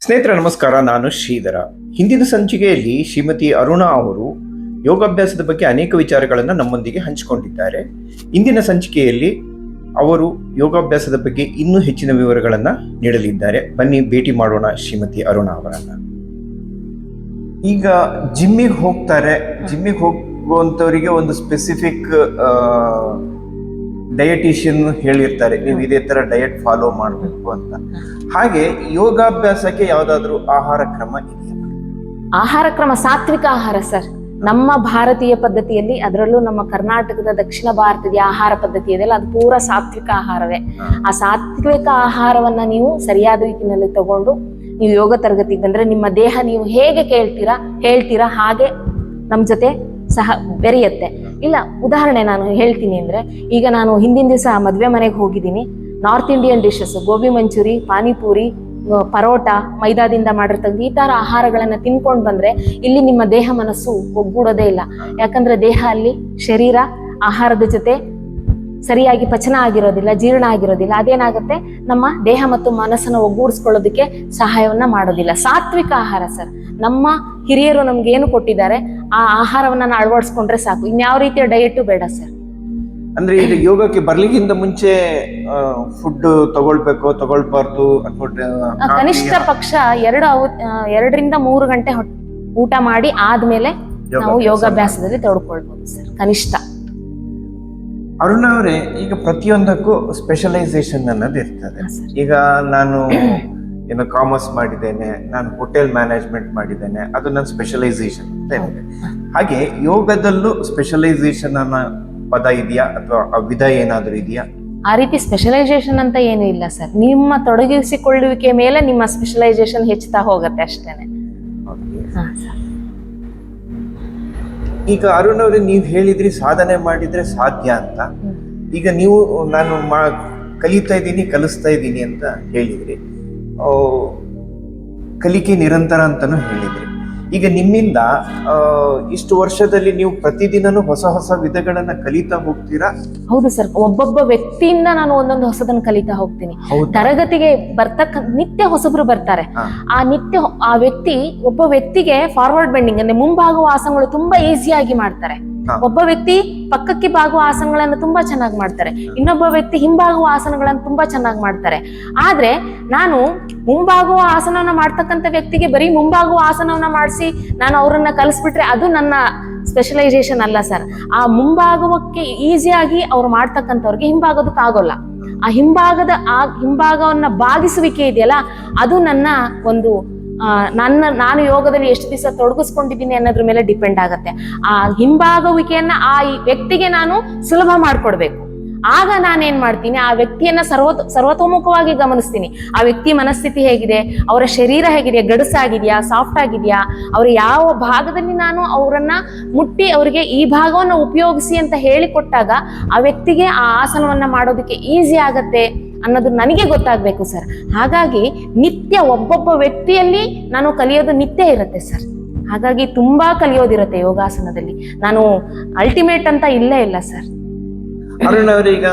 ಸ್ನೇಹಿತರೆ ನಮಸ್ಕಾರ, ನಾನು ಶ್ರೀಧರ. ಹಿಂದಿನ ಸಂಚಿಕೆಯಲ್ಲಿ ಶ್ರೀಮತಿ ಅರುಣಾ ಅವರು ಯೋಗಾಭ್ಯಾಸದ ಬಗ್ಗೆ ಅನೇಕ ವಿಚಾರಗಳನ್ನು ನಮ್ಮೊಂದಿಗೆ ಹಂಚಿಕೊಂಡಿದ್ದಾರೆ. ಇಂದಿನ ಸಂಚಿಕೆಯಲ್ಲಿ ಅವರು ಯೋಗಾಭ್ಯಾಸದ ಬಗ್ಗೆ ಇನ್ನೂ ಹೆಚ್ಚಿನ ವಿವರಗಳನ್ನು ನೀಡಲಿದ್ದಾರೆ. ಬನ್ನಿ ಭೇಟಿ ಮಾಡೋಣ ಶ್ರೀಮತಿ ಅರುಣಾ ಅವರನ್ನ. ಈಗ ಜಿಮ್ಮಿಗೆ ಹೋಗ್ತಾರೆ, ಜಿಮ್ಮಿಗೆ ಹೋಗುವಂಥವರಿಗೆ ಒಂದು ಸ್ಪೆಸಿಫಿಕ್ ಡಯಟಿಷಿಯನ್ ಹೇಳಿರ್ತಾರೆ, ನೀವು ಇದೇ ತರ ಡಯಟ್ ಫಾಲೋ ಮಾಡಬೇಕು ಅಂತ. ಹಾಗೆ ಯೋಗಾಭ್ಯಾಸಕ್ಕೆ ಯಾವ್ದಾದ್ರು ಆಹಾರ ಕ್ರಮ ಇದೆಯಾ? ಆಹಾರ ಕ್ರಮ ಸಾತ್ವಿಕ ಆಹಾರ ಸರ್. ನಮ್ಮ ಭಾರತೀಯ ಪದ್ಧತಿಯಲ್ಲಿ, ಅದರಲ್ಲೂ ನಮ್ಮ ಕರ್ನಾಟಕದ ದಕ್ಷಿಣ ಭಾರತದ ಆಹಾರ ಪದ್ಧತಿ ಇದೆಯಲ್ಲ, ಅದು ಪೂರ ಸಾತ್ವಿಕ ಆಹಾರವೇ. ಆ ಸಾತ್ವಿಕ ಆಹಾರವನ್ನ ನೀವು ಸರಿಯಾದ ರೀತಿಯಲ್ಲಿ ತಗೊಂಡು ನೀವು ಯೋಗ ತರಗತಿಗೆ ಬಂದ್ರೆ ನಿಮ್ಮ ದೇಹ ನೀವು ಹೇಗೆ ಹೇಳ್ತೀರಾ ಹಾಗೆ ನಮ್ ಜೊತೆ ಸಹ ಬೆರೆಯುತ್ತೆ. ಇಲ್ಲ, ಉದಾಹರಣೆ ನಾನು ಹೇಳ್ತೀನಿ ಅಂದ್ರೆ, ಈಗ ನಾನು ಹಿಂದಿನ ದಿವಸ ಮದ್ವೆ ಮನೆಗೆ ಹೋಗಿದ್ದೀನಿ. North Indian dishes, gobi manchurian, panipuri, paratha, ಮೈದಾದಿಂದ ಮಾಡಿರ್ತಕ್ಕಂಥ ಈ ತರ ಆಹಾರಗಳನ್ನ ತಿನ್ಕೊಂಡು ಬಂದ್ರೆ ಇಲ್ಲಿ ನಿಮ್ಮ ದೇಹ ಮನಸ್ಸು ಒಗ್ಗೂಡೋದೇ ಇಲ್ಲ. ಯಾಕಂದ್ರೆ ದೇಹ ಅಲ್ಲಿ ಶರೀರ ಆಹಾರದ ಜೊತೆ ಸರಿಯಾಗಿ ಪಚನ ಆಗಿರೋದಿಲ್ಲ, ಜೀರ್ಣ ಆಗಿರೋದಿಲ್ಲ. ಅದೇನಾಗುತ್ತೆ, ನಮ್ಮ ದೇಹ ಮತ್ತು ಮನಸ್ಸನ್ನು ಒಗ್ಗೂಡಿಸ್ಕೊಳ್ಳೋದಕ್ಕೆ ಸಹಾಯವನ್ನ ಮಾಡೋದಿಲ್ಲ. ಸಾತ್ವಿಕ ಆಹಾರ ಸರ್, ನಮ್ಮ ಹಿರಿಯರು ನಮ್ಗೆ ಏನು ಕೊಟ್ಟಿದ್ದಾರೆ ಆ ಆಹಾರವನ್ನ ನಾವು ಅಳವಡಿಸ್ಕೊಂಡ್ರೆ ಸಾಕು. ಇನ್ಯಾವ ರೀತಿಯ ಡಯಟು ಬೇಡ ಸರ್. ಅಂದ್ರೆ ಈಗ ಯೋಗಕ್ಕೆ ಬರ್ಲಿಕ್ಕಿಂತ ಮುಂಚೆ ಫುಡ್ ತಗೊಳ್ಬಾರ್ದು ಅಥವಾ ಕನಿಷ್ಠ ಪಕ್ಷ 2 ರಿಂದ 3 ಗಂಟೆ ಊಟ ಮಾಡಿ ಆದ್ಮೇಲೆ ನಾವು ಯೋಗಾಭ್ಯಾಸದಲ್ಲಿ ತೊಡ್ಕೊಳ್ಬಹುದು ಸರ್, ಕನಿಷ್ಠ. ಅರುಣ್ ಅವರೇ, ಈಗ ಪ್ರತಿಯೊಂದಕ್ಕೂ ಸ್ಪೆಷಲೈಸೇಷನ್ ಅನ್ನೋದು ಇರ್ತದೆ. ಈಗ ನಾನು ಕಾಮರ್ಸ್ ಮಾಡಿದ್ದೇನೆ, ನಾನು ಹೋಟೆಲ್ ಮ್ಯಾನೇಜ್ಮೆಂಟ್ ಮಾಡಿದ್ದೇನೆ, ಅದು ನನ್ನ ಸ್ಪೆಷಲೈಸೇಷನ್ ಅಂತ ಇದೆ. ಹಾಗೆ ಯೋಗದಲ್ಲೂ ಸ್ಪೆಷಲೈಸೇಷನ್ ಅನ್ನೋ ಪದ ಇದೆಯಾ ಅಥವಾ ಆ ವಿಧ ಏನಾದ್ರೂ ಇದೆಯಾ? ಆ ರೀತಿ ಸ್ಪೆಷಲೈಸೇಷನ್ ಅಂತ ಏನೂ ಇಲ್ಲ ಸರ್. ನಿಮ್ಮ ತೊಡಗಿಸಿಕೊಳ್ಳುವಿಕೆ ಮೇಲೆ ನಿಮ್ಮ ಸ್ಪೆಷಲೈಸೇಷನ್ ಹೆಚ್ಚುತ್ತಾ ಹೋಗುತ್ತೆ ಅಷ್ಟೇನೆ. ಈಗ ಅರುಣ್ ಅವ್ರೆ, ನೀವು ಹೇಳಿದ್ರಿ ಸಾಧನೆ ಮಾಡಿದ್ರೆ ಸಾಧ್ಯ ಅಂತ. ಈಗ ನೀವು ನಾನು ಕಲಿಸ್ತಾ ಇದ್ದೀನಿ ಅಂತ ಹೇಳಿದ್ರಿ, ಕಲಿಕೆ ನಿರಂತರ ಅಂತಾನು ಹೇಳಿದ್ರಿ. ಈಗ ನಿಮ್ಮಿಂದ ಇಷ್ಟು ವರ್ಷದಲ್ಲಿ ನೀವು ಪ್ರತಿದಿನನೂ ಹೊಸ ಹೊಸ ವಿಧಗಳನ್ನ ಕಲಿತಾ ಹೋಗ್ತೀರಾ? ಹೌದು ಸರ್, ಒಬ್ಬೊಬ್ಬ ವ್ಯಕ್ತಿಯಿಂದ ನಾನು ಒಂದೊಂದು ಹೊಸದನ್ನು ಕಲಿತಾ ಹೋಗ್ತೀನಿ. ತರಗತಿಗೆ ನಿತ್ಯ ಹೊಸಬ್ರು ಬರ್ತಾರೆ. ಆ ವ್ಯಕ್ತಿ ಒಬ್ಬ ವ್ಯಕ್ತಿಗೆ ಫಾರ್ವರ್ಡ್ ಬೆಂಡಿಂಗ್ ಅಂದ್ರೆ ಮುಂಭಾಗುವ ಆಸನಗಳು ತುಂಬಾ ಈಸಿಯಾಗಿ ಮಾಡ್ತಾರೆ. ಒಬ್ಬ ವ್ಯಕ್ತಿ ಪಕ್ಕಕ್ಕೆ ಬಾಗುವ ಆಸನಗಳನ್ನು ತುಂಬಾ ಚೆನ್ನಾಗಿ ಮಾಡ್ತಾರೆ, ಇನ್ನೊಬ್ಬ ವ್ಯಕ್ತಿ ಹಿಂಬಾಗುವ ಆಸನಗಳನ್ನು ತುಂಬಾ ಚೆನ್ನಾಗಿ ಮಾಡ್ತಾರೆ. ಆದ್ರೆ ನಾನು ಮುಂಬಾಗುವ ಆಸನವನ್ನ ಮಾಡ್ತಕ್ಕಂಥ ವ್ಯಕ್ತಿಗೆ ಬರೀ ಮುಂಬಾಗುವ ಆಸನವನ್ನ ಮಾಡಿಸಿ ನಾನು ಅವರನ್ನ ಕಲಿಸ್ಬಿಟ್ರೆ ಅದು ನನ್ನ ಸ್ಪೆಷಲೈಸೇಷನ್ ಅಲ್ಲ ಸರ್. ಆ ಮುಂಭಾಗಕ್ಕೆ ಈಸಿಯಾಗಿ ಅವ್ರು ಮಾಡ್ತಕ್ಕಂಥವ್ರಿಗೆ ಹಿಂಭಾಗೋದಕ್ಕೆ ಆಗೋಲ್ಲ. ಆ ಹಿಂಭಾಗವನ್ನ ಬಾಗಿಸುವಿಕೆ ಇದೆಯಲ್ಲ, ಅದು ನನ್ನ ಒಂದು ನಾನು ಯೋಗದಲ್ಲಿ ಎಷ್ಟು ದಿವಸ ತೊಡಗಿಸ್ಕೊಂಡಿದ್ದೀನಿ ಅನ್ನೋದ್ರ ಮೇಲೆ ಡಿಪೆಂಡ್ ಆಗುತ್ತೆ. ಆ ಹಿಂಭಾಗುವಿಕೆಯನ್ನ ಆ ವ್ಯಕ್ತಿಗೆ ನಾನು ಸುಲಭ ಮಾಡ್ಕೊಡ್ಬೇಕು. ಆಗ ನಾನೇನ್ ಮಾಡ್ತೀನಿ, ಆ ವ್ಯಕ್ತಿಯನ್ನ ಸರ್ವತೋಮುಖವಾಗಿ ಗಮನಿಸ್ತೀನಿ. ಆ ವ್ಯಕ್ತಿ ಮನಸ್ಥಿತಿ ಹೇಗಿದೆ, ಅವರ ಶರೀರ ಹೇಗಿದೆ, ಗಡುಸಾಗಿದ್ಯಾ, ಸಾಫ್ಟ್ ಆಗಿದ್ಯಾ, ಅವ್ರ ಯಾವ ಭಾಗದಲ್ಲಿ ನಾನು ಅವರನ್ನ ಮುಟ್ಟಿ ಅವರಿಗೆ ಈ ಭಾಗವನ್ನ ಉಪಯೋಗಿಸಿ ಅಂತ ಹೇಳಿಕೊಟ್ಟಾಗ ಆ ವ್ಯಕ್ತಿಗೆ ಆ ಆಸನವನ್ನ ಮಾಡೋದಕ್ಕೆ ಈಸಿ ಆಗತ್ತೆ ಅನ್ನೋದು ನನಗೆ ಗೊತ್ತಾಗ್ಬೇಕು ಸರ್. ಹಾಗಾಗಿ ನಿತ್ಯ ಒಬ್ಬೊಬ್ಬ ವ್ಯಕ್ತಿಯಲ್ಲಿ ನಾನು ಕಲಿಯೋದು ನಿತ್ಯ ಇರುತ್ತೆ ಸರ್. ಹಾಗಾಗಿ ತುಂಬಾ ಕಲಿಯೋದಿರುತ್ತೆ ಯೋಗಾಸನದಲ್ಲಿ. ನಾನು ಅಲ್ಟಿಮೇಟ್ ಅಂತ ಇಲ್ಲೇ ಇಲ್ಲ ಸರ್. ಅರುಣ್ ಅವರೀಗ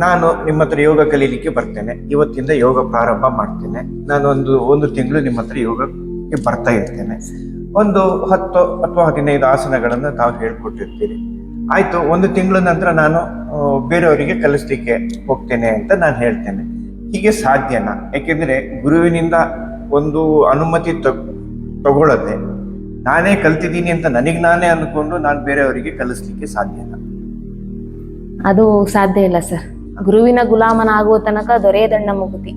ನಾನು ನಿಮ್ಮ ಹತ್ರ ಯೋಗ ಕಲೀಲಿಕ್ಕೆ ಬರ್ತೇನೆ, ಇವತ್ತಿಂದ ಯೋಗ ಪ್ರಾರಂಭ ಮಾಡ್ತೇನೆ. ನಾನು ಒಂದು ತಿಂಗಳು ನಿಮ್ಮ ಹತ್ರ ಯೋಗಕ್ಕೆ ಬರ್ತಾ ಇರ್ತೇನೆ. ಒಂದು 10 ಅಥವಾ 15 ಆಸನಗಳನ್ನು ತಾವು ಹೇಳ್ಕೊಟ್ಟಿರ್ತೀರಿ. ಆಯ್ತು, 1 ತಿಂಗಳ ನಂತರ ನಾನು ಬೇರೆಯವರಿಗೆ ಕಲಿಸ್ಲಿಕ್ಕೆ ಹೋಗ್ತೇನೆ ಅಂತ ನಾನು ಹೇಳ್ತೇನೆ. ಹೀಗೆ ಸಾಧ್ಯನಾ? ಯಾಕೆಂದ್ರೆ ಗುರುವಿನಿಂದ ಒಂದು ಅನುಮತಿ ತಗೊಳ್ಳದೆ ನಾನೇ ಕಲ್ತಿದ್ದೀನಿ ಅಂತ ನಾನೇ ಅಂದ್ಕೊಂಡು ನಾನು ಬೇರೆಯವರಿಗೆ ಕಲಿಸ್ಲಿಕ್ಕೆ ಸಾಧ್ಯನಾ? ಅದು ಸಾಧ್ಯ ಇಲ್ಲ ಸರ್. ಗುರುವಿನ ಗುಲಾಮನಾಗುವ ತನಕ ದೊರೆಯದಣ್ಣ ಮುಗುತಿ.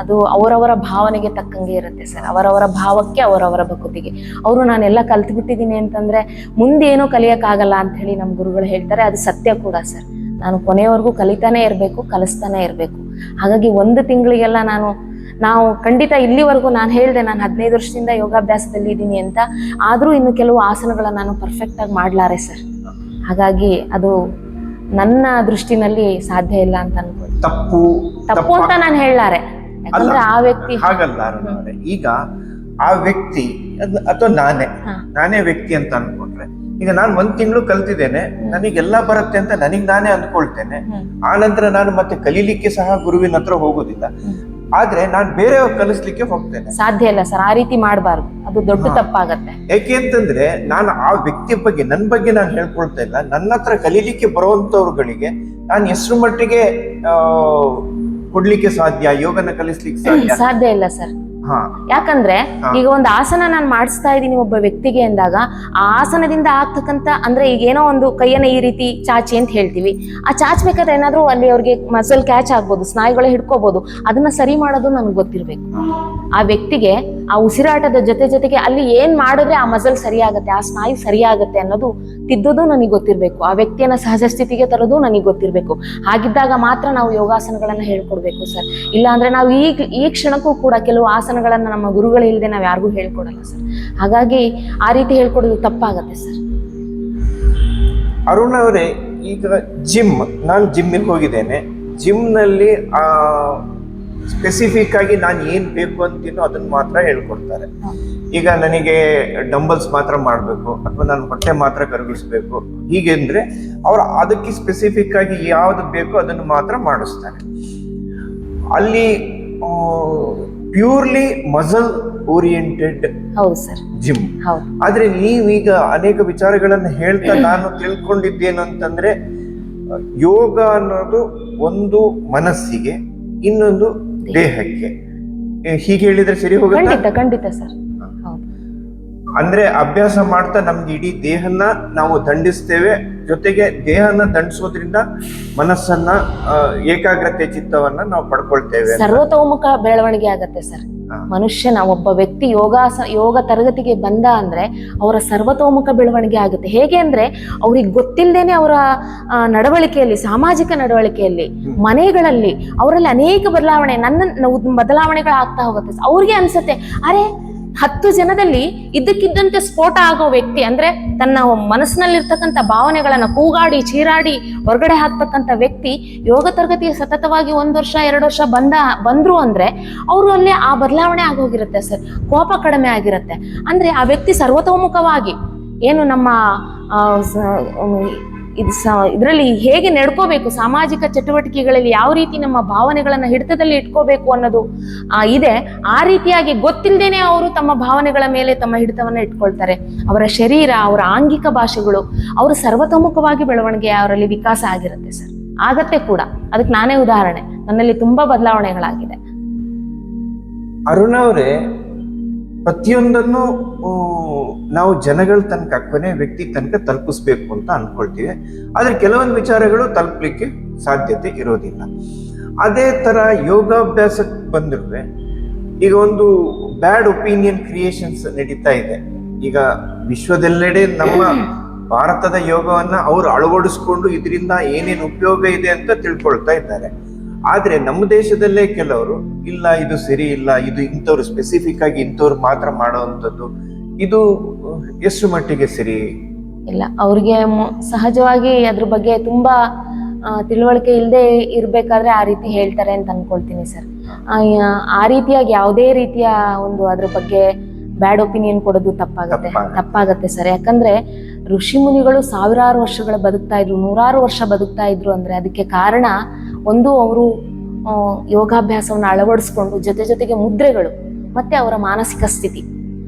ಅದು ಅವರವರ ಭಾವನೆಗೆ ತಕ್ಕಂಗೆ ಇರುತ್ತೆ ಸರ್. ಅವರವರ ಭಾವಕ್ಕೆ, ಅವರವರ ಭಕುತಿಗೆ. ಅವರು ನಾನೆಲ್ಲ ಕಲ್ತ್ಬಿಟ್ಟಿದ್ದೀನಿ ಅಂತಂದ್ರೆ ಮುಂದೇನೋ ಕಲಿಯಕ್ಕಾಗಲ್ಲ ಅಂತ ಹೇಳಿ ನಮ್ಮ ಗುರುಗಳು ಹೇಳ್ತಾರೆ. ಅದು ಸತ್ಯ ಕೂಡ ಸರ್. ನಾನು ಕೊನೆಯವರೆಗೂ ಕಲಿತಾನೆ ಇರಬೇಕು, ಕಲಿಸ್ತಾನೆ ಇರಬೇಕು. ಹಾಗಾಗಿ 1 ತಿಂಗಳಿಗೆಲ್ಲ ನಾವು ಖಂಡಿತ ಇಲ್ಲಿವರೆಗೂ ನಾನು ಹೇಳಿದೆ, ನಾನು 15 ವರ್ಷದಿಂದ ಯೋಗಾಭ್ಯಾಸದಲ್ಲಿ ಇದ್ದೀನಿ ಅಂತ. ಆದ್ರೂ ಇನ್ನು ಕೆಲವು ಆಸನಗಳನ್ನ ನಾನು ಪರ್ಫೆಕ್ಟ್ ಆಗಿ ಮಾಡ್ಲಾರೆ ಸರ್. ಹಾಗಾಗಿ ಅದು ನನ್ನ ದೃಷ್ಟಿನಲ್ಲಿ ಸಾಧ್ಯ ಇಲ್ಲ ಅಂತ ಅನ್ಕೊಳ್ಳಿ. ತಪ್ಪು ಅಂತ ನಾನು ಹೇಳಲಾರೆ. ಯಾಕಂದ್ರೆ ಆ ವ್ಯಕ್ತಿ ಹಾಗಲ್ಲ. ಈಗ ಆ ವ್ಯಕ್ತಿ ಅಥವಾ ನಾನೇ ವ್ಯಕ್ತಿ ಅಂತ ಅನ್ಕೊಂಡ್ರೆ, ಈಗ ನಾನು 1 ತಿಂಗಳು ಕಲ್ತಿದ್ದೇನೆ, ನನಗೆಲ್ಲ ಬರುತ್ತೆ ಅಂತ ನಾನೇ ಅಂದ್ಕೊಳ್ತೇನೆ. ಆ ನಂತರ ನಾನು ಮತ್ತೆ ಕಲೀಲಿಕ್ಕೆ ಸಹ ಗುರುವಿನ ಹತ್ರ ಹೋಗೋದಿಲ್ಲ. ಆದ್ರೆ ನಾನು ಬೇರೆಯವ್ರು ಕಲಿಸ್ಲಿಕ್ಕೆ ಹೋಗ್ತೇನೆ. ಸಾಧ್ಯ ಇಲ್ಲ ಸರ್, ಆ ರೀತಿ ಮಾಡಬಾರ್ದು, ಅದು ದೊಡ್ಡ ತಪ್ಪಾಗತ್ತೆ. ಯಾಕೆ ಅಂತಂದ್ರೆ ನಾನು ಆ ವ್ಯಕ್ತಿ ಬಗ್ಗೆ, ನನ್ನ ಬಗ್ಗೆ ನಾನು ಹೇಳ್ಕೊಳ್ತಾ ಇಲ್ಲ, ನನ್ನ ಹತ್ರ ಕಲೀಲಿಕ್ಕೆ ಬರುವಂತವ್ರುಗಳಿಗೆ ನಾನು ಎಷ್ಟು ಮಟ್ಟಿಗೆ ಕೊಡ್ಲಿಕ್ಕೆ ಸಾಧ್ಯ, ಯೋಗನ ಕಲಿಸ್ಲಿಕ್ಕೆ ಸಾಧ್ಯ ಇಲ್ಲ ಸರ್. ಯಾಕಂದ್ರೆ ಈಗ ಒಂದು ಆಸನ ನಾನು ಮಾಡಿಸ್ತಾ ಇದ್ದೀನಿ ಒಬ್ಬ ವ್ಯಕ್ತಿಗೆ ಅಂದಾಗ, ಆ ಆಸನದಿಂದ ಆಗ್ತಕ್ಕಂತ ಅಂದ್ರೆ ಈಗ ಏನೋ ಒಂದು ಕೈಯನ್ನ ಈ ರೀತಿ ಚಾಚಿ ಅಂತ ಹೇಳ್ತೀವಿ, ಆ ಚಾಚ್ಬೇಕಾದ್ರೆ ಏನಾದ್ರೂ ಅಲ್ಲಿ ಅವ್ರಿಗೆ ಮಸಲ್ ಕ್ಯಾಚ್ ಆಗ್ಬೋದು, ಸ್ನಾಯುಗಳು ಹಿಡ್ಕೋಬಹುದು, ಅದನ್ನ ಸರಿ ಮಾಡೋದು ನನ್ಗೆ ಗೊತ್ತಿರ್ಬೇಕು. ಆ ವ್ಯಕ್ತಿಗೆ ಆ ಉಸಿರಾಟದ ಜೊತೆಗೆ ಅಲ್ಲಿ ಏನ್ ಮಾಡಿದ್ರೆ ಆ ಮಸಲ್ ಸರಿಯಾಗತ್ತೆ, ಆ ಸ್ನಾಯು ಸರಿಯಾಗತ್ತೆ ಅನ್ನೋದು ತಿದ್ದೋದು ನನಗೆ ಗೊತ್ತಿರ್ಬೇಕು. ಆ ವ್ಯಕ್ತಿಯನ್ನ ಸಹಜ ಸ್ಥಿತಿಗೆ ತರೋದು ನನಗೆ ಗೊತ್ತಿರ್ಬೇಕು. ಹಾಗಿದ್ದಾಗ ಮಾತ್ರ ನಾವು ಯೋಗಾಸನಗಳನ್ನ ಹೇಳ್ಕೊಡ್ಬೇಕು ಸರ್. ಇಲ್ಲ ಅಂದ್ರೆ ನಾವು ಈ ಕ್ಷಣಕ್ಕೂ ಕೂಡ ಕೆಲವು ಆಸನಗಳನ್ನ ನಮ್ಮ ಗುರುಗಳು ಇಲ್ಲದೆ ನಾವು ಯಾರಿಗೂ ಹೇಳ್ಕೊಡಲ್ಲ ಸರ್. ಹಾಗಾಗಿ ಆ ರೀತಿ ಹೇಳ್ಕೊಡೋದು ತಪ್ಪಾಗತ್ತೆ ಸರ್. ಅರುಣ್ ಅವರೇ, ಈಗ ನಾನು ಜಿಮ್ಮಿಗೆ ಹೋಗಿದ್ದೇನೆ. ಜಿಮ್ನಲ್ಲಿ ಸ್ಪೆಸಿಫಿಕ್ ಆಗಿ ನಾನು ಏನ್ ಬೇಕು ಅಂತೀನೋ ಅದನ್ನ ಮಾತ್ರ ಹೇಳ್ಕೊಡ್ತಾರೆ. ಈಗ ನನಗೆ ಡಂಬಲ್ಸ್ ಮಾತ್ರ ಮಾಡಬೇಕು ಅಥವಾ ನಾನು ಹೊಟ್ಟೆ ಮಾತ್ರ ಕರಗಿಸ್ಬೇಕು ಹೀಗೆ ಅಂದ್ರೆ ಅವ್ರು ಅದಕ್ಕೆ ಸ್ಪೆಸಿಫಿಕ್ ಆಗಿ ಯಾವ್ದು ಬೇಕೋ ಅದನ್ನು ಮಾತ್ರ ಮಾಡಿಸ್ತಾರೆ. ಅಲ್ಲಿ ಪ್ಯೂರ್ಲಿ ಮಸಲ್ ಓರಿಯೆಂಟೆಡ್ ಹೌದು ಸರ್ ಜಿಮ್. ಆದ್ರೆ ನೀವೀಗ ಅನೇಕ ವಿಚಾರಗಳನ್ನ ಹೇಳ್ತಾ ನಾನು ತಿಳ್ಕೊಂಡಿದ್ದೇನು ಅಂತಂದ್ರೆ, ಯೋಗ ಅನ್ನೋದು ಒಂದು ಮನಸ್ಸಿಗೆ, ಇನ್ನೊಂದು ದೇಹಕ್ಕೆ. ಹೀಗೆ ಹೇಳಿದ್ರೆ ಸರಿ ಹೋಗುತ್ತೆ? ಖಂಡಿತ ಸರ್. ಅಂದ್ರೆ ಅಭ್ಯಾಸ ಮಾಡ್ತಾ ನಮ್ಗೆ ಇಡೀ ದೇಹನ ನಾವು ದಂಡಿಸ್ತೇವೆ, ಜೊತೆಗೆ ದೇಹನ ದಂಡಿಸೋದ್ರಿಂದ ಮನಸ್ಸನ್ನ ಏಕಾಗ್ರತೆ ಚಿತ್ತವನ್ನ ನಾವು ಪಡ್ಕೊಳ್ತೇವೆ. ಸರ್ವತೋಮುಖ ಬೆಳವಣಿಗೆ ಆಗತ್ತೆ ಸರ್. ಮನುಷ್ಯನ ಒಬ್ಬ ವ್ಯಕ್ತಿ ಯೋಗ ತರಗತಿಗೆ ಬಂದ ಅಂದ್ರೆ ಅವರ ಸರ್ವತೋಮುಖ ಬೆಳವಣಿಗೆ ಆಗುತ್ತೆ. ಹೇಗೆ ಅಂದ್ರೆ ಅವ್ರಿಗೆ ಗೊತ್ತಿಲ್ಲದೇನೆ ಅವರ ನಡವಳಿಕೆಯಲ್ಲಿ, ಸಾಮಾಜಿಕ ನಡವಳಿಕೆಯಲ್ಲಿ, ಮನೆಗಳಲ್ಲಿ ಅವರಲ್ಲಿ ಅನೇಕ ಬದಲಾವಣೆಗಳಾಗ್ತಾ ಹೋಗುತ್ತೆ. ಅವ್ರಿಗೆ ಅನ್ಸತ್ತೆ, ಅರೆ 10 ಜನದಲ್ಲಿ ಇದ್ದಕ್ಕಿದ್ದಂತೆ ಸ್ಫೋಟ ಆಗೋ ವ್ಯಕ್ತಿ ಅಂದ್ರೆ ತನ್ನ ಮನಸ್ಸಿನಲ್ಲಿರ್ತಕ್ಕಂಥ ಭಾವನೆಗಳನ್ನ ಕೂಗಾಡಿ ಚೀರಾಡಿ ಹೊರಗಡೆ ಹಾಕ್ತಕ್ಕಂಥ ವ್ಯಕ್ತಿ ಯೋಗ ತರಗತಿಗೆ ಸತತವಾಗಿ 1 ವರ್ಷ 2 ವರ್ಷ ಬಂದ್ರು ಅಂದ್ರೆ ಅವರು ಅಲ್ಲಿ ಆ ಬದಲಾವಣೆ ಆಗೋಗಿರುತ್ತೆ ಸರ್. ಕೋಪ ಕಡಿಮೆ ಆಗಿರುತ್ತೆ. ಅಂದ್ರೆ ಆ ವ್ಯಕ್ತಿ ಸರ್ವತೋಮುಖವಾಗಿ ಏನು ನಮ್ಮ ಇದರಲ್ಲಿ ಹೇಗೆ ನಡ್ಕೋಬೇಕು, ಸಾಮಾಜಿಕ ಚಟುವಟಿಕೆಗಳಲ್ಲಿ ಯಾವ ರೀತಿ ನಮ್ಮ ಭಾವನೆಗಳನ್ನ ಹಿಡಿತದಲ್ಲಿ ಇಟ್ಕೋಬೇಕು ಅನ್ನೋದು ಇದೆ. ಆ ರೀತಿಯಾಗಿ ಗೊತ್ತಿಲ್ಲದೇನೆ ಅವರು ತಮ್ಮ ಭಾವನೆಗಳ ಮೇಲೆ ತಮ್ಮ ಹಿಡಿತವನ್ನ ಇಟ್ಕೊಳ್ತಾರೆ. ಅವರ ಶರೀರ, ಅವರ ಆಂಗಿಕ ಭಾಷೆಗಳು, ಅವರು ಸರ್ವತೋಮುಖವಾಗಿ ಬೆಳವಣಿಗೆ ಅವರಲ್ಲಿ ವಿಕಾಸ ಆಗಿರುತ್ತೆ ಸರ್. ಆಗತ್ತೆ ಕೂಡ. ಅದಕ್ಕೆ ನಾನೇ ಉದಾಹರಣೆ. ನನ್ನಲ್ಲಿ ತುಂಬಾ ಬದಲಾವಣೆಗಳಾಗಿದೆ. ಅರುಣ ಅವರೇ, ಪ್ರತಿಯೊಂದನ್ನು ನಾವು ಜನಗಳ ತನಕ, ಕೊನೆ ವ್ಯಕ್ತಿ ತನಕ ತಲುಪಿಸ್ಬೇಕು ಅಂತ ಅನ್ಕೊಳ್ತೀವಿ. ಆದ್ರೆ ಕೆಲವೊಂದು ವಿಚಾರಗಳು ತಲುಪಲಿಕ್ಕೆ ಸಾಧ್ಯತೆ ಇರೋದಿಲ್ಲ. ಅದೇ ತರ ಯೋಗಾಭ್ಯಾಸಕ್ಕೆ ಬಂದಿರುವೆ ಈಗ ಒಂದು ಬ್ಯಾಡ್ ಒಪಿನಿಯನ್ ಕ್ರಿಯೇಷನ್ಸ್ ನಡೀತಾ ಇದೆ. ಈಗ ವಿಶ್ವದೆಲ್ಲೆಡೆ ನಮ್ಮ ಭಾರತದ ಯೋಗವನ್ನ ಅವರು ಅಳವಡಿಸ್ಕೊಂಡು ಇದರಿಂದ ಏನೇನು ಉಪಯೋಗ ಇದೆ ಅಂತ ತಿಳ್ಕೊಳ್ತಾ ಇದ್ದಾರೆ. ಆದ್ರೆ ನಮ್ಮ ದೇಶದಲ್ಲೇ ಕೆಲವರು ಇಲ್ಲ, ಇದು ಸರಿ ಇಲ್ಲ, ಇದು ಇಂಥವ್ರು ಸ್ಪೆಸಿಫಿಕ್ ಆಗಿ ಇಂಥವ್ರು ಮಾತ್ರ ಮಾಡುವಂಥದ್ದು, ಇದು ಎಷ್ಟು ಮಟ್ಟಿಗೆ ಸರಿ ಇಲ್ಲ. ಅವ್ರಿಗೆ ಸಹಜವಾಗಿ ಅದ್ರ ಬಗ್ಗೆ ತುಂಬಾ ತಿಳುವಳಿಕೆ ಇಲ್ಲದೆ ಇರ್ಬೇಕಾದ್ರೆ ಆ ರೀತಿ ಹೇಳ್ತಾರೆ ಅಂತ ಅನ್ಕೊಳ್ತೀನಿ ಸರ್. ಆ ರೀತಿಯಾಗಿ ಯಾವುದೇ ರೀತಿಯ ಒಂದು ಅದ್ರ ಬಗ್ಗೆ ಬ್ಯಾಡ್ ಒಪಿನಿಯನ್ ಕೊಡೋದು ತಪ್ಪಾಗತ್ತೆ ಸರ್. ಯಾಕಂದ್ರೆ ಋಷಿ ಮುನಿಗಳು 1000 ವರ್ಷಗಳ ಬದುಕ್ತಾ ಇದ್ರು, 100 ವರ್ಷ ಬದುಕ್ತಾ ಇದ್ರು ಅಂದ್ರೆ ಅದಕ್ಕೆ ಕಾರಣ ಒಂದು, ಅವರು ಯೋಗಾಭ್ಯಾಸವನ್ನು ಅಳವಡಿಸ್ಕೊಂಡು ಜೊತೆಗೆ ಮುದ್ರೆಗಳು ಮತ್ತೆ ಅವರ ಮಾನಸಿಕ ಸ್ಥಿತಿ,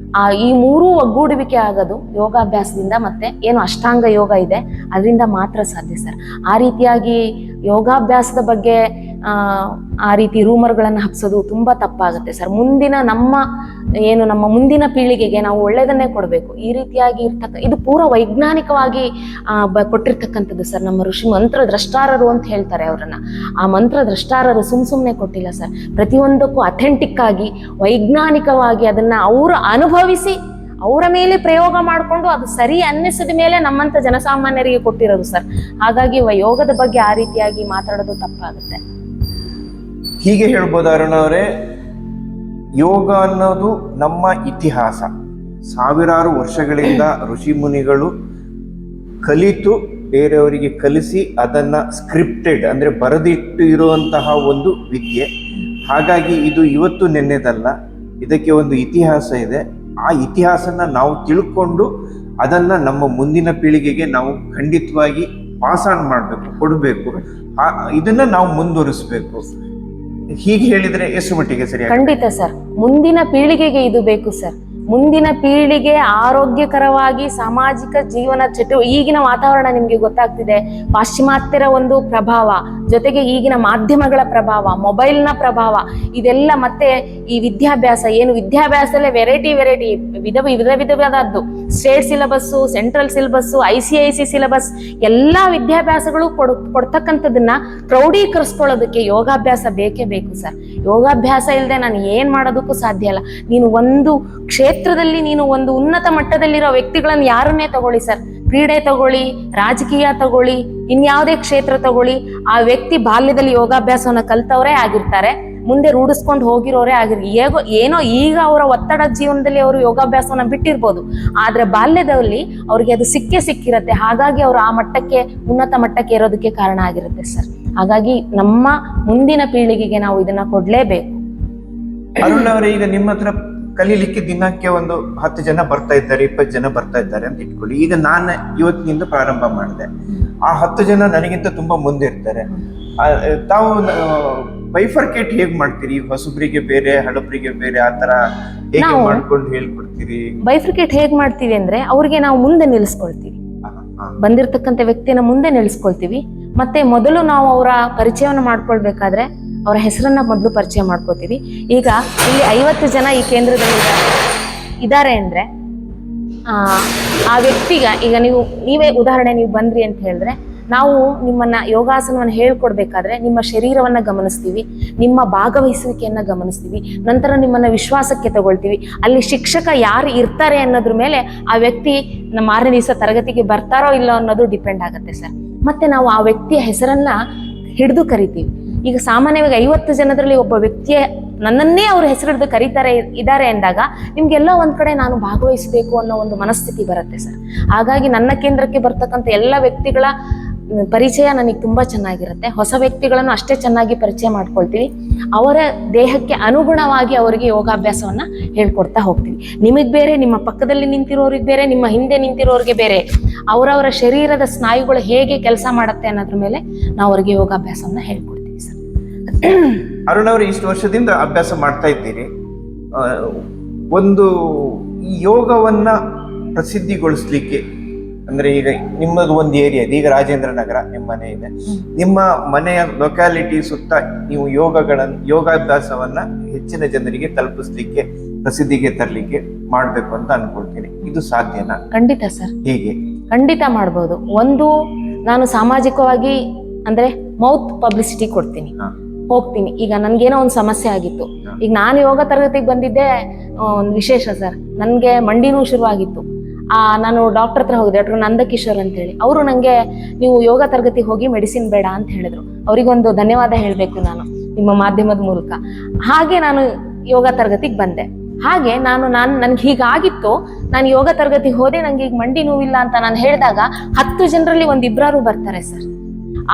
ಈ 3 ಒಗ್ಗೂಡುವಿಕೆ ಆಗೋದು ಯೋಗಾಭ್ಯಾಸದಿಂದ, ಮತ್ತೆ ಏನು ಅಷ್ಟಾಂಗ ಯೋಗ ಇದೆ ಅದರಿಂದ ಮಾತ್ರ ಸಾಧ್ಯ ಸರ್. ಆ ರೀತಿಯಾಗಿ ಯೋಗಾಭ್ಯಾಸದ ಬಗ್ಗೆ ಆ ರೀತಿ ರೂಮರ್ಗಳನ್ನು ಹಬ್ಸೋದು ತುಂಬಾ ತಪ್ಪಾಗುತ್ತೆ ಸರ್. ನಮ್ಮ ಮುಂದಿನ ಪೀಳಿಗೆಗೆ ನಾವು ಒಳ್ಳೆಯದನ್ನೇ ಕೊಡಬೇಕು. ಈ ರೀತಿಯಾಗಿ ಇದು ಪೂರ ವೈಜ್ಞಾನಿಕವಾಗಿ ಕೊಟ್ಟಿರ್ತಕ್ಕಂಥದ್ದು ಸರ್. ನಮ್ಮ ಋಷಿ ಮಂತ್ರದ್ರಷ್ಟಾರರು ಅಂತ ಹೇಳ್ತಾರೆ ಅವರನ್ನ. ಆ ಮಂತ್ರದ್ರಷ್ಟಾರರು ಸುಮ್ಮನೆ ಕೊಟ್ಟಿಲ್ಲ ಸರ್. ಪ್ರತಿಯೊಂದಕ್ಕೂ ಅಥೆಂಟಿಕ್ ಆಗಿ ವೈಜ್ಞಾನಿಕವಾಗಿ ಅದನ್ನ ಅವರು ಅನುಭವಿಸಿ ಅವರ ಮೇಲೆ ಪ್ರಯೋಗ ಮಾಡಿಕೊಂಡು ಅದು ಸರಿ ಅನ್ನಿಸಿದ ಮೇಲೆ ನಮ್ಮಂತ ಜನಸಾಮಾನ್ಯರಿಗೆ ಕೊಟ್ಟಿರೋದು ಸರ್. ಹಾಗಾಗಿ ಯೋಗದ ಬಗ್ಗೆ ಆ ರೀತಿಯಾಗಿ ಮಾತಾಡೋದು ತಪ್ಪಾಗುತ್ತೆ. ಹೀಗೆ ಹೇಳ್ಬೋದು ಅರುಣ ಅವರೇ, ಯೋಗ ಅನ್ನೋದು ನಮ್ಮ ಇತಿಹಾಸ. 1000 ವರ್ಷಗಳಿಂದ ಋಷಿ ಮುನಿಗಳು ಕಲಿತು ಬೇರೆಯವರಿಗೆ ಕಲಿಸಿ ಅದನ್ನ ಸ್ಕ್ರಿಪ್ಟೆಡ್ ಅಂದ್ರೆ ಬರೆದಿಟ್ಟು ಇರುವಂತಹ ಒಂದು ವಿದ್ಯೆ. ಹಾಗಾಗಿ ಇದು ಇವತ್ತು ನೆನ್ನೆದಲ್ಲ, ಇದಕ್ಕೆ ಒಂದು ಇತಿಹಾಸ ಇದೆ. ಆ ಇತಿಹಾಸನ ನಾವು ತಿಳ್ಕೊಂಡು ಅದನ್ನ ನಮ್ಮ ಮುಂದಿನ ಪೀಳಿಗೆಗೆ ನಾವು ಖಂಡಿತವಾಗಿ ಪಾಸ್ ಆನ್ ಮಾಡಬೇಕು, ಕೊಡಬೇಕು. ಇದನ್ನ ನಾವು ಮುಂದುವರಿಸಬೇಕು. ಹೀಗೆ ಹೇಳಿದ್ರೆ ಎಷ್ಟು ಮಟ್ಟಿಗೆ ಸರಿ? ಖಂಡಿತ ಸರ್, ಮುಂದಿನ ಪೀಳಿಗೆಗೆ ಇದು ಬೇಕು ಸರ್. ಮುಂದಿನ ಪೀಳಿಗೆ ಆರೋಗ್ಯಕರವಾಗಿ ಸಾಮಾಜಿಕ ಜೀವನ ಈಗಿನ ವಾತಾವರಣ ನಿಮ್ಗೆ ಗೊತ್ತಾಗ್ತಿದೆ, ಪಾಶ್ಚಿಮಾತ್ಯರ ಒಂದು ಪ್ರಭಾವ, ಜೊತೆಗೆ ಈಗಿನ ಮಾಧ್ಯಮಗಳ ಪ್ರಭಾವ, ಮೊಬೈಲ್ನ ಪ್ರಭಾವ, ಇದೆಲ್ಲ ಮತ್ತೆ ಈ ವಿದ್ಯಾಭ್ಯಾಸದಲ್ಲೇ ವೆರೈಟಿ ವಿಧವಾದದ್ದು, state syllabus, central syllabus, ICIC syllabus, ಎಲ್ಲಾ ವಿದ್ಯಾಭ್ಯಾಸಗಳು ಕೊಡ್ತಕ್ಕಂಥದ್ದನ್ನ ಕ್ರೌಢೀಕರಿಸ್ಕೊಳ್ಳೋದಕ್ಕೆ ಯೋಗಾಭ್ಯಾಸ ಬೇಕೇ ಬೇಕು ಸರ್. ಯೋಗಾಭ್ಯಾಸ ಇಲ್ಲದೆ ನಾನು ಏನ್ ಮಾಡೋದಕ್ಕೂ ಸಾಧ್ಯ ಇಲ್ಲ. ನೀನು ಒಂದು ಕ್ಷೇತ್ರದಲ್ಲಿ ನೀನು ಒಂದು ಉನ್ನತ ಮಟ್ಟದಲ್ಲಿರೋ ವ್ಯಕ್ತಿಗಳನ್ನು ಯಾರನ್ನೇ ತಗೊಳ್ಳಿ ಸರ್, ಕ್ರೀಡೆ ತಗೊಳ್ಳಿ, ರಾಜಕೀಯ ತಗೊಳ್ಳಿ, ಇನ್ಯಾವುದೇ ಕ್ಷೇತ್ರ ತಗೊಳ್ಳಿ, ಆ ವ್ಯಕ್ತಿ ಬಾಲ್ಯದಲ್ಲಿ ಯೋಗಾಭ್ಯಾಸವನ್ನ ಕಲ್ತವರೇ ಆಗಿರ್ತಾರೆ, ಮುಂದೆ ರೂಢಿಸ್ಕೊಂಡು ಹೋಗಿರೋರೇ ಏನೋ ಈಗ ಅವರ ಒತ್ತಡ ಜೀವನದಲ್ಲಿ ಅವರು ಯೋಗಾಭ್ಯಾಸವನ್ನ ಬಿಟ್ಟಿರ್ಬೋದು, ಆದ್ರೆ ಬಾಲ್ಯದಲ್ಲಿ ಅವ್ರಿಗೆ ಅದು ಸಿಕ್ಕಿರತ್ತೆ. ಹಾಗಾಗಿ ಅವರು ಆ ಮಟ್ಟಕ್ಕೆ, ಉನ್ನತ ಮಟ್ಟಕ್ಕೆ ಇರೋದಕ್ಕೆ ಕಾರಣ ಆಗಿರುತ್ತೆ ಸರ್. ಹಾಗಾಗಿ ನಮ್ಮ ಮುಂದಿನ ಪೀಳಿಗೆಗೆ ನಾವು ಇದನ್ನ ಕೊಡ್ಲೇಬೇಕು. ಅರುಣ್ ಅವರೇ, ಈಗ ನಿಮ್ಮ ಹತ್ರ ಕಲೀಲಿಕ್ಕೆ ದಿನಕ್ಕೆ ಒಂದು 10 ಜನ ಬರ್ತಾ ಇದ್ದಾರೆ, 20 ಜನ ಬರ್ತಾ ಇದ್ದಾರೆ ಅಂತ ಇಟ್ಕೊಳ್ಳಿ. ಈಗ ನಾನು ಇವತ್ತಿನಿಂದ ಪ್ರಾರಂಭ ಮಾಡಿದೆ, ಆ 10 ಜನ ನನಗಿಂತ ತುಂಬಾ ಮುಂದೆ ಇರ್ತಾರೆ. ತಾವು ಬೈಫರ್ಕೇಟ್ ಹೇಗ್ ಮಾಡ್ತೀರಿ? ಹೊಸಬ್ರಿಗೆ ಬೇರೆ, ಹಳಬ್ರಿಗೆ ಬೇರೆ, ಆತರ ಹೇಗೆ ಮಾಡ್ಕೊಂಡು ಹೇಳ್ಕೊಡ್ತೀರಿ? ಬೈಫರ್ಕೇಟ್ ಹೇಗ್ ಮಾಡ್ತೀವಿ ಅಂದ್ರೆ, ಅವ್ರಿಗೆ ನಾವು ಮುಂದೆ ನಿಲ್ಲಿಸ್ಕೊಳ್ತೀವಿ, ಬಂದಿರತಕ್ಕಂಥ ವ್ಯಕ್ತಿನ ಮುಂದೆ ನಿಲ್ಲಿಸ್ಕೊಳ್ತೀವಿ. ಮತ್ತೆ ಮೊದಲು ನಾವು ಅವರ ಪರಿಚಯವನ್ನು ಮಾಡ್ಕೊಳ್ಬೇಕಾದ್ರೆ ಅವರ ಹೆಸರನ್ನ ಮೊದಲು ಪರಿಚಯ ಮಾಡ್ಕೋತೀವಿ. ಈಗ ಇಲ್ಲಿ 50 ಜನ ಈ ಕೇಂದ್ರದಲ್ಲಿ ಇದ್ದಾರೆ ಅಂದ್ರೆ ಆ ವ್ಯಕ್ತಿಗ, ಈಗ ನೀವೇ ಉದಾಹರಣೆ, ನೀವು ಬಂದ್ರಿ ಅಂತ ಹೇಳಿದ್ರೆ, ನಾವು ನಿಮ್ಮನ್ನ ಯೋಗಾಸನವನ್ನು ಹೇಳ್ಕೊಡ್ಬೇಕಾದ್ರೆ ನಿಮ್ಮ ಶರೀರವನ್ನ ಗಮನಿಸ್ತೀವಿ, ನಿಮ್ಮ ಭಾಗವಹಿಸುವಿಕೆಯನ್ನ ಗಮನಿಸ್ತೀವಿ, ನಂತರ ನಿಮ್ಮನ್ನ ವಿಶ್ವಾಸಕ್ಕೆ ತಗೊಳ್ತೀವಿ. ಅಲ್ಲಿ ಶಿಕ್ಷಕ ಯಾರು ಇರ್ತಾರೆ ಅನ್ನೋದ್ರ ಮೇಲೆ ಆ ವ್ಯಕ್ತಿ ನಮ್ಮ 6ನೇ ದಿವಸ ತರಗತಿಗೆ ಬರ್ತಾರೋ ಇಲ್ಲೋ ಅನ್ನೋದು ಡಿಪೆಂಡ್ ಆಗುತ್ತೆ ಸರ್. ಮತ್ತೆ ನಾವು ಆ ವ್ಯಕ್ತಿಯ ಹೆಸರನ್ನ ಹಿಡಿದು ಕರಿತೀವಿ. ಈಗ ಸಾಮಾನ್ಯವಾಗಿ 50 ಜನರಲ್ಲಿ ಒಬ್ಬ ವ್ಯಕ್ತಿಯ ನನ್ನನ್ನೇ ಅವ್ರ ಹೆಸರು ಹಿಡಿದು ಇದ್ದಾರೆ ಅಂದಾಗ ನಿಮ್ಗೆಲ್ಲ ಒಂದ್ ಕಡೆ ನಾನು ಭಾಗವಹಿಸಬೇಕು ಅನ್ನೋ ಒಂದು ಮನಸ್ಥಿತಿ ಬರುತ್ತೆ ಸರ್. ಹಾಗಾಗಿ ನನ್ನ ಕೇಂದ್ರಕ್ಕೆ ಬರ್ತಕ್ಕಂಥ ಎಲ್ಲ ವ್ಯಕ್ತಿಗಳ ಪರಿಚಯ ನನಗೆ ತುಂಬಾ ಚೆನ್ನಾಗಿರುತ್ತೆ. ಹೊಸ ವ್ಯಕ್ತಿಗಳನ್ನು ಅಷ್ಟೇ ಚೆನ್ನಾಗಿ ಪರಿಚಯ ಮಾಡ್ಕೊಳ್ತೀವಿ. ಅವರ ದೇಹಕ್ಕೆ ಅನುಗುಣವಾಗಿ ಅವರಿಗೆ ಯೋಗಾಭ್ಯಾಸವನ್ನ ಹೇಳ್ಕೊಡ್ತಾ ಹೋಗ್ತೀವಿ. ನಿಮಗ್ ಬೇರೆ, ನಿಮ್ಮ ಪಕ್ಕದಲ್ಲಿ ನಿಂತಿರೋರಿಗೆ ಬೇರೆ, ನಿಮ್ಮ ಹಿಂದೆ ನಿಂತಿರೋರಿಗೆ ಬೇರೆ, ಅವರವರ ಶರೀರದ ಸ್ನಾಯುಗಳು ಹೇಗೆ ಕೆಲಸ ಮಾಡುತ್ತೆ ಅನ್ನೋದ್ರ ಮೇಲೆ ನಾವು ಅವರಿಗೆ ಯೋಗಾಭ್ಯಾಸವನ್ನ ಹೇಳ್ಕೊಡ್ತೀವಿ ಸರ್. ಅರುಣ್ ಅವರು, ಇಷ್ಟು ವರ್ಷದಿಂದ ಅಭ್ಯಾಸ ಮಾಡ್ತಾ ಇದ್ದೀರಿ. ಒಂದು ಈ ಯೋಗವನ್ನ ಪ್ರಸಿದ್ಧಿಗೊಳಿಸ್ಲಿಕ್ಕೆ ಅಂದ್ರೆ, ಈಗ ನಿಮ್ಮದು ಒಂದು ಏರಿಯಾ ಇದೆ, ಈಗ ರಾಜೇಂದ್ರ ನಗರ ನಿಮ್ಮ ಮನೆ ಇದೆ, ನಿಮ್ಮ ಮನೆಯ ಲೊಕ್ಯಾಲಿಟಿ ಸುತ್ತ ನೀವು ಯೋಗಾಭ್ಯಾಸವನ್ನ ಹೆಚ್ಚಿನ ಜನರಿಗೆ ತಲುಪಿಸ್ಲಿಕ್ಕೆ, ಪ್ರಸಿದ್ಧಿಗೆ ತರಲಿಕ್ಕೆ ಮಾಡ್ಬೇಕು ಅಂತ ಅನ್ಕೊಳ್ತೀನಿ. ಇದು ಸಾಧ್ಯನಾ? ಖಂಡಿತ ಸರ್, ಹೇಗೆ? ಖಂಡಿತ ಮಾಡ್ಬೋದು. ಒಂದು, ನಾನು ಸಾಮಾಜಿಕವಾಗಿ ಅಂದ್ರೆ ಮೌತ್ ಪಬ್ಲಿಸಿಟಿ ಕೊಡ್ತೀನಿ, ಹೋಗ್ತೀನಿ. ಈಗ ನನ್ಗೇನೋ ಒಂದು ಸಮಸ್ಯೆ ಆಗಿತ್ತು, ಈಗ ನಾನು ಯೋಗ ತರಗತಿಗೆ ಬಂದಿದ್ದೆ ಒಂದು ವಿಶೇಷ ಸರ್. ನನ್ಗೆ ಮಂಡಿನೂ ಶುರುವಾಗಿತ್ತು. ನಾನು ಡಾಕ್ಟರ್ ಹತ್ರ ಹೋಗಿದ್ದೆ, ಡಾಕ್ಟರ್ ನಂದಕಿಶೋರ್ ಅಂತ ಹೇಳಿ. ಅವರು ನಂಗೆ, ನೀವು ಯೋಗ ತರಗತಿಗೆ ಹೋಗಿ ಮೆಡಿಸಿನ್ ಬೇಡ ಅಂತ ಹೇಳಿದ್ರು. ಅವರಿಗೊಂದು ಧನ್ಯವಾದ ಹೇಳ್ಬೇಕು ನಾನು ನಿಮ್ಮ ಮಾಧ್ಯಮದ ಮೂಲಕ. ಹಾಗೆ ನಾನು ಯೋಗ ತರಗತಿಗೆ ಬಂದೆ. ಹಾಗೆ ನನ್ಗೆ ಹೀಗಾಗಿತ್ತು, ನಾನು ಯೋಗ ತರಗತಿಗೆ ಹೋದೆ, ನಂಗೆ ಈಗ ಮಂಡಿ ನೋವಿಲ್ಲ ಅಂತ ನಾನು ಹೇಳಿದಾಗ 10 ಜನರಲ್ಲಿ ಒಂದಿಬ್ರಾರು ಬರ್ತಾರೆ ಸರ್.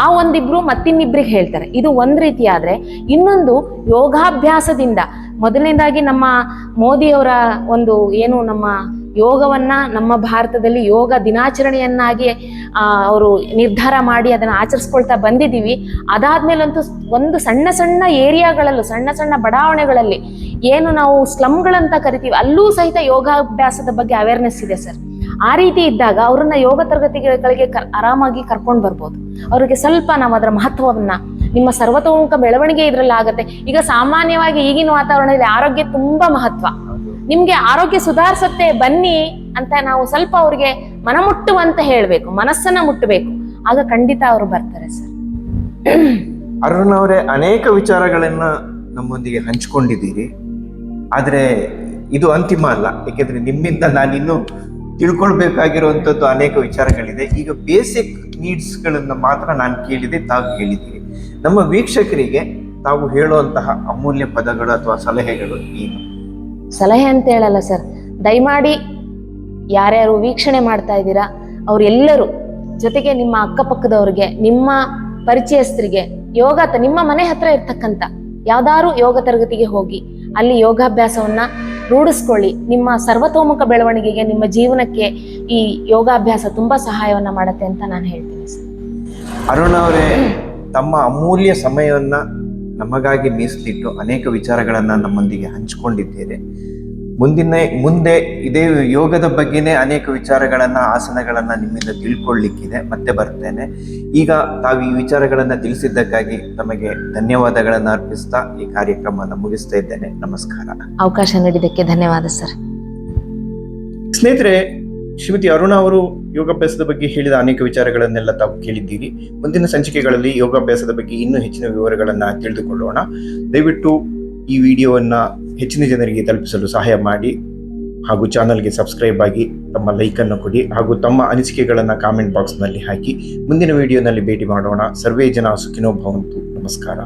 ಆ ಒಂದಿಬ್ರು ಮತ್ತಿನ್ನಿಬ್ರಿಗೆ ಹೇಳ್ತಾರೆ. ಇದು ಒಂದ್ ರೀತಿ ಆದ್ರೆ, ಇನ್ನೊಂದು ಯೋಗಾಭ್ಯಾಸದಿಂದ ಮೊದಲನೇದಾಗಿ ನಮ್ಮ ಮೋದಿಯವರ ಒಂದು ಏನು ನಮ್ಮ ಯೋಗವನ್ನ ನಮ್ಮ ಭಾರತದಲ್ಲಿ ಯೋಗ ದಿನಾಚರಣೆಯನ್ನಾಗಿ ಅವರು ನಿರ್ಧಾರ ಮಾಡಿ ಅದನ್ನ ಆಚರಿಸ್ಕೊಳ್ತಾ ಬಂದಿದ್ದೀವಿ. ಅದಾದ್ಮೇಲಂತೂ ಒಂದು ಸಣ್ಣ ಸಣ್ಣ ಏರಿಯಾಗಳಲ್ಲೂ, ಸಣ್ಣ ಸಣ್ಣ ಬಡಾವಣೆಗಳಲ್ಲಿ, ಏನು ನಾವು ಸ್ಲಮ್ಗಳಂತ ಕರಿತೀವಿ, ಅಲ್ಲೂ ಸಹಿತ ಯೋಗಾಭ್ಯಾಸದ ಬಗ್ಗೆ ಅವೇರ್ನೆಸ್ ಇದೆ ಸರ್. ಆ ರೀತಿ ಇದ್ದಾಗ ಅವ್ರನ್ನ ಯೋಗ ತರಗತಿಗಳಿಗೆ ಆರಾಮಾಗಿ ಕರ್ಕೊಂಡು ಬರ್ಬೋದು. ಅವ್ರಿಗೆ ಸ್ವಲ್ಪ ನಾವು ಅದರ ಮಹತ್ವವನ್ನ, ನಿಮ್ಮ ಸರ್ವತೋಮುಖ ಬೆಳವಣಿಗೆ ಇದ್ರಲ್ಲಿ ಆಗತ್ತೆ. ಈಗ ಸಾಮಾನ್ಯವಾಗಿ ಈಗಿನ ವಾತಾವರಣದಲ್ಲಿ ಆರೋಗ್ಯ ತುಂಬಾ ಮಹತ್ವ. ನಿಮ್ಗೆ ಆರೋಗ್ಯ ಸುಧಾರಿಸತ್ತೆ ಬನ್ನಿ ಅಂತ ನಾವು ಸ್ವಲ್ಪ ಅವ್ರಿಗೆ ಮನಮುಟ್ಟುವಂತ ಹೇಳ್ಬೇಕು, ಮನಸ್ಸನ್ನ ಮುಟ್ಟಬೇಕು. ಆಗ ಖಂಡಿತ ಅವರು ಬರ್ತಾರೆ ಸರ್. ಅರುಣ್ ಅವರೇ, ಅನೇಕ ವಿಚಾರಗಳನ್ನ ನಮ್ಮೊಂದಿಗೆ ಹಂಚಿಕೊಂಡಿದ್ದೀರಿ. ಆದ್ರೆ ಇದು ಅಂತಿಮ ಅಲ್ಲ, ಏಕೆಂದ್ರೆ ನಿಮ್ಮಿಂದ ನಾನಿನ್ನು ತಿಳ್ಕೊಳ್ಬೇಕಾಗಿರುವಂಥದ್ದು ಅನೇಕ ವಿಚಾರಗಳಿದೆ. ಈಗ ಬೇಸಿಕ್ ನೀಡ್ಸ್ಗಳನ್ನ ಮಾತ್ರ ನಾನು ಕೇಳಿದೆ, ತಾವು ಹೇಳಿದ್ದೀರಿ. ನಮ್ಮ ವೀಕ್ಷಕರಿಗೆ ತಾವು ಹೇಳುವಂತಹ ಅಮೂಲ್ಯ ಪದಗಳು ಅಥವಾ ಸಲಹೆಗಳು ಏನು? ಸಲಹೆ ಅಂತ ಹೇಳಲ್ಲ ಸರ್, ದಯಮಾಡಿ ಯಾರ್ಯಾರು ವೀಕ್ಷಣೆ ಮಾಡ್ತಾ ಇದ್ದೀರಾ ಅವರೆಲ್ಲರೂ, ಜೊತೆಗೆ ನಿಮ್ಮ ಅಕ್ಕಪಕ್ಕದವ್ರಿಗೆ, ನಿಮ್ಮ ಪರಿಚಯಸ್ಥರಿಗೆ, ನಿಮ್ಮ ಮನೆ ಹತ್ರ ಇರ್ತಕ್ಕಂಥ ಯಾವ್ದಾರು ಯೋಗ ತರಗತಿಗೆ ಹೋಗಿ ಅಲ್ಲಿ ಯೋಗಾಭ್ಯಾಸವನ್ನ ರೂಢಿಸ್ಕೊಳ್ಳಿ. ನಿಮ್ಮ ಸರ್ವತೋಮುಖ ಬೆಳವಣಿಗೆಗೆ, ನಿಮ್ಮ ಜೀವನಕ್ಕೆ ಈ ಯೋಗಾಭ್ಯಾಸ ತುಂಬಾ ಸಹಾಯವನ್ನ ಮಾಡುತ್ತೆ ಅಂತ ನಾನು ಹೇಳ್ತೀನಿ ಸರ್. ಅರುಣ್ ಅವರೇ, ತಮ್ಮ ಅಮೂಲ್ಯ ಸಮಯವನ್ನ ನಮಗಾಗಿ ಮೀಸಲಿಟ್ಟು ಅನೇಕ ವಿಚಾರಗಳನ್ನು ನಮ್ಮೊಂದಿಗೆ ಹಂಚಿಕೊಂಡಿದ್ದೀರಿ. ಮುಂದೆ ಇದೇ ಯೋಗದ ಬಗ್ಗೆನೇ ಅನೇಕ ವಿಚಾರಗಳನ್ನ, ಆಸನಗಳನ್ನ ನಿಮ್ಮಿಂದ ತಿಳ್ಕೊಳ್ಳಿಕ್ಕಿದೆ. ಮತ್ತೆ ಬರ್ತೇನೆ. ಈಗ ತಾವು ಈ ವಿಚಾರಗಳನ್ನ ತಿಳಿಸಿದ್ದಕ್ಕಾಗಿ ತಮಗೆ ಧನ್ಯವಾದಗಳನ್ನ ಅರ್ಪಿಸ್ತಾ ಈ ಕಾರ್ಯಕ್ರಮವನ್ನು ಮುಗಿಸ್ತಾ ಇದ್ದೇನೆ. ನಮಸ್ಕಾರ. ಅವಕಾಶ ನೀಡಿದ್ದಕ್ಕೆ ಧನ್ಯವಾದ ಸರ್. ಸ್ನೇಹಿತರೆ, ಶ್ರೀಮತಿ ಅರುಣಾ ಅವರು ಯೋಗಾಭ್ಯಾಸದ ಬಗ್ಗೆ ಹೇಳಿದ ಅನೇಕ ವಿಚಾರಗಳನ್ನೆಲ್ಲ ತಾವು ಕೇಳಿದ್ದೀರಿ. ಮುಂದಿನ ಸಂಚಿಕೆಗಳಲ್ಲಿ ಯೋಗಾಭ್ಯಾಸದ ಬಗ್ಗೆ ಇನ್ನೂ ಹೆಚ್ಚಿನ ವಿವರಗಳನ್ನ ತಿಳಿದುಕೊಳ್ಳೋಣ. ದಯವಿಟ್ಟು ಈ ವಿಡಿಯೋವನ್ನ ಹೆಚ್ಚಿನ ಜನರಿಗೆ ತಲುಪಿಸಲು ಸಹಾಯ ಮಾಡಿ ಹಾಗೂ ಚಾನಲ್ಗೆ ಸಬ್ಸ್ಕ್ರೈಬ್ ಆಗಿ ತಮ್ಮ ಲೈಕನ್ನು ಕೊಡಿ ಹಾಗೂ ತಮ್ಮ ಅನಿಸಿಕೆಗಳನ್ನು ಕಾಮೆಂಟ್ ಬಾಕ್ಸ್ನಲ್ಲಿ ಹಾಕಿ. ಮುಂದಿನ ವಿಡಿಯೋನಲ್ಲಿ ಭೇಟಿ ಮಾಡೋಣ. ಸರ್ವೇ ಜನ ಸುಖಿನೋ ಭವಂತು. ನಮಸ್ಕಾರ.